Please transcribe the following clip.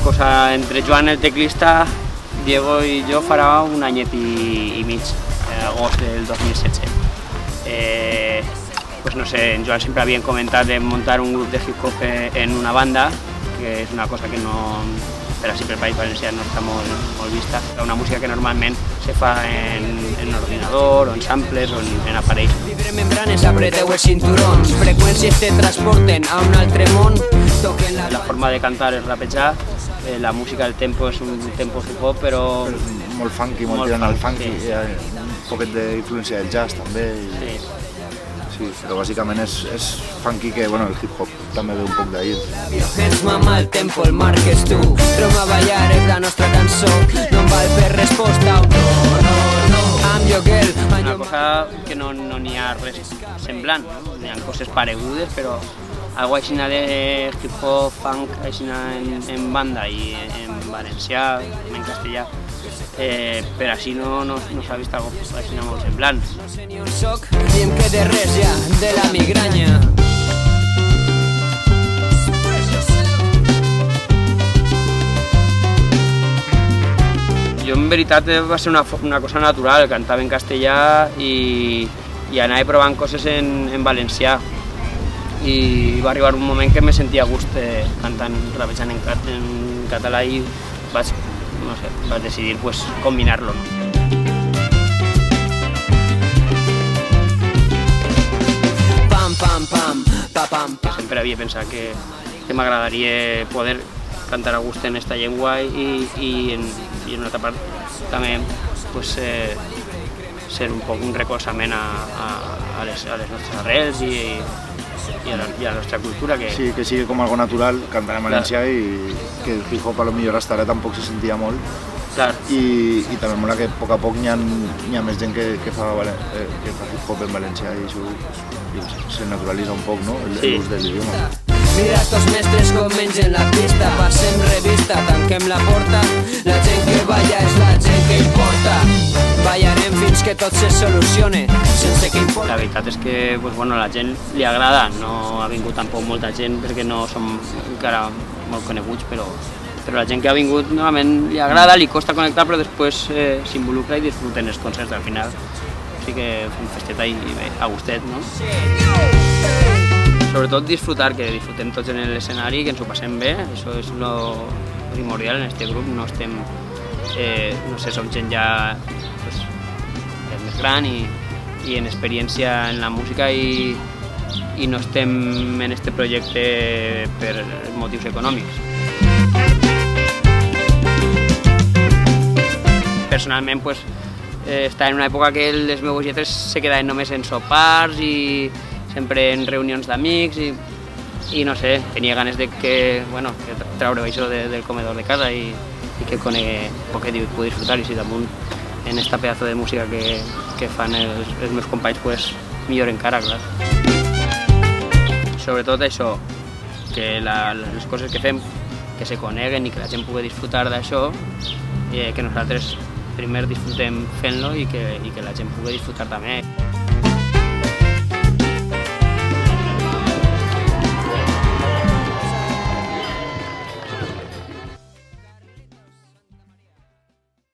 cosa entre Joan el teclista, Diego i jo farà un anyet i mig, agost del 2016. Pues no sé, en Joan sempre havien comentat de muntar un grup de hip-hop en una banda, que és una cosa que no, per així per País Valencià no està molt vista. Una música que normalment se fa en ordinador, o en samples, o en aparells. Libre membranes, apreteu els cinturons, freqüències te transporten a un altre món. La forma de cantar és rapejar, la música, el tempo és un tempo hip-hop, però... Molt funky, molt tirant al funky, sí. Hi ha un poquet d'influència del jazz també. Sí. Sí, però bàsicament és funky que, bueno, el hip-hop també ve un poc d'ahir. Ens mama el tempo, el marques tu, Roma ballar és la nostra cançó, no em val per resposta, no, I'm your girl. Una cosa que no n'hi ha res semblant, no? Hi ha coses paregudes, però algo així de hip-hop, funk, així en banda i en valencià, en castellà, per així no s'ha vist algo així molt semblant. No sé ni on soc, ni em quede res ja de la migranya. Jo en veritat va ser una cosa natural, cantava en castellà i anava provant coses en valencià. I va arribar un moment que me sentia a gust cantant, rapejant en català i vaig decidir combinar-lo. Pam, pam, pam, pa, pam, pam. Sempre havia pensat que m'agradaria poder cantar a gust en aquesta llengua i en una altra part també ser un poc un recolzament a les nostres arrels i a la nostra cultura. Sí, que sigui com algo natural, cantar en valencià i que el hip-hop a lo millor hasta ara tampoc se sentia molt. I també mola que a poc hi ha més gent que fa hip-hop en valencià i això se naturalitza un poc, no? L'ús de l'idioma. Mira estos mestres com mengen la pista, passem revista, tanquem la porta, la gent que balla és la gent que importa. Ballarem fins que tot se solucione, sense que importa. La veritat és que la gent li agrada, no ha vingut tampoc molta gent perquè no som encara molt coneguts, però la gent que ha vingut normalment li agrada, li costa connectar, però després s'involucra i disfruten els concerts al final. Així que fem festeta i bé, a gustet, no? Sobretot disfrutar, que disfrutem tots en l'escenari, que ens ho passem bé, això és lo primordial en este grup, no estem, no sé, som gent ja més gran i en experiència en la música i no estem en este projecte per motius econòmics. Personalment, està en una època que les meves lletres se quedaven només en sopars i sempre en reunions d'amics i no sé, tenia ganes de treure això del comedor de casa i que conegui poc que pugui disfrutar i si damunt en esta pedazo de música que fan els meus companys, millor encara, clar. Sobretot això, que les coses que fem que se coneguen i que la gent pugui disfrutar d'això, que nosaltres primer disfrutem fent-lo i que la gent pugui disfrutar també.